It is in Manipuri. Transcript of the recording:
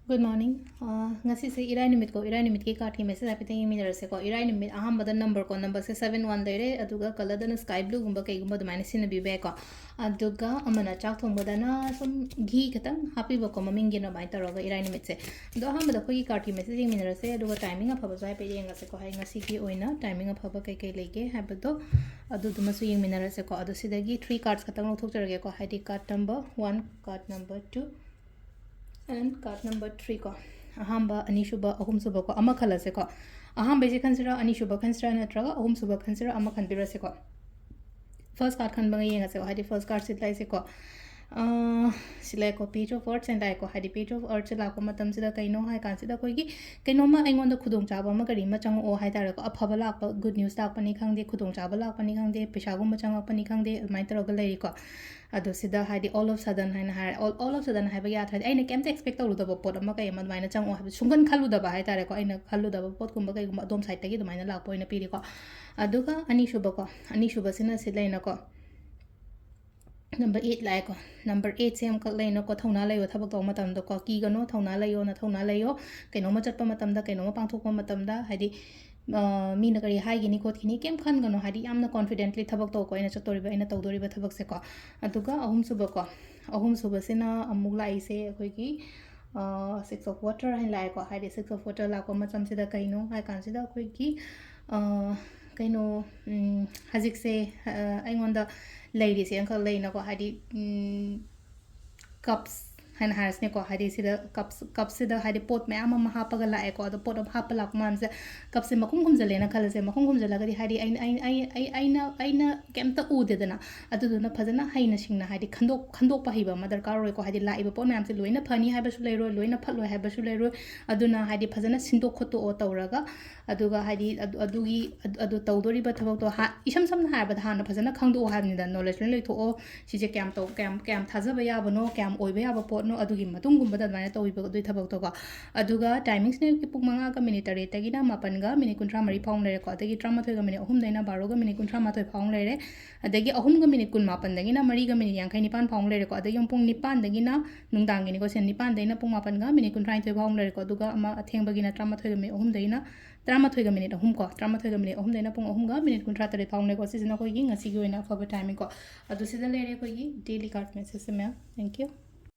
Good morning. Ngasigi irai numit ko irai numit ki card ki message api tengi minera se ko irai numit ahambada number se 71 leire aduga color dana sky blue gumba kai gumba dumani sin bi be ko aduga amana chak thongboda na sum ghee khatang happy ba ko maming gi no bai taroga irai numit se do ahambada ko ki card ki message tengi minera se aduga timing afaba jai pe yenga se ko hai ngasigi oina timing afaba kai kai lege habado adu duma su yeng minera se ko adu sidagi 3 cards khatang lothok jarage ko hai card number 1 card number 2 and card number 3 ko ahamba anishuba ahum suba ko ama khala se ko ahamba je consider anishuba consider natraga ahum suba consider ama khanbira se ko first card khan bangai yenga se hadi first card sit lai se ko silai ko page of words and ko hadi page of words la ko matam sida kaino hai kan sida koi gi kaino ma aingon da khudong chaba ma kari ma chang o hai tar ko afaba lak pa good news tak pani khang de khudong chaba lak pani khang de pesa gum ma chang pani khang de mai tar ga lai ko ado sida hadi all of sudden haina hai all of sudden hai ba ya thai aina kem expect taru da pot ama kai ma mai na chang o ha sungan khalu da ba hai tar ko aina khalu da pot kum ba kai gum adom side ta gi mai na lak poina piri ko aduga ani shuba sina silai na ko number 8 lai ko number 8 se am kak lai no ko thona lai wa thabak to matam do ko ki ga no thona lai yo na thona lai yo kaino ma chatpa matam da kaino ma pangthok pa matam da hadi mi na kari hai gini kot gini kem khan gano hadi amna confidently thabak to ko ina chatori ba ina tawdori ba thabak se ko aduga ahum suba sina amuk lai se khoi gi 6 of water hai lai ko hadi 6 of water la ko macham sida kaino hai kan sida khoi gi kaino hajik se aingonda lady se ankal leina ko hadi cups han hasne ko hadi sida cups sida hadi pot me ama ma hapaga la ko da pot of hapala ko man se cups se makum gum jale na khala se makum gum jala gadi hadi aina kemta u de dana adu na phajana haina singna hadi khandok pa hiba mother car ko hadi la iba pot me am se loina phani haiba su leiro loina phatlo haiba su leiro aduna hadi phajana sindok khoto o tawraga aduga hadi adugi adu tawdori ba thabak to ha isam samna haiba hana phajana khangdo haibni da knowledge le tho o sije kam to kam thajaba ya bano kam oiba ya ba pot no adugi matung gumba da na to iba dui thabak to ko aduga timings ne ki puk manga ka minute tare ta gi na mapan ga minute kuntra mari phang le ko adagi 13 ga minute ahum daina 12 ga minute kuntra ma thoi phang le re adagi ahum ga minute kun mapan dagi na mari ga minute yang khai nipan phang le re ko adagi pung nipan dagi na nungdang gi ni ko sen nipan daina pung mapan ga minute kuntra thoi phang le re ko aduga ama atheng ba gi na 13 ga minute ahum daina 13 ga minute ahum ko 13 ga minute ahum daina pung ahum ga minute kuntra tare phang le ko sisina ko gi ngasi gi oina for timing ko adu sida le re ko gi daily card message se me thank you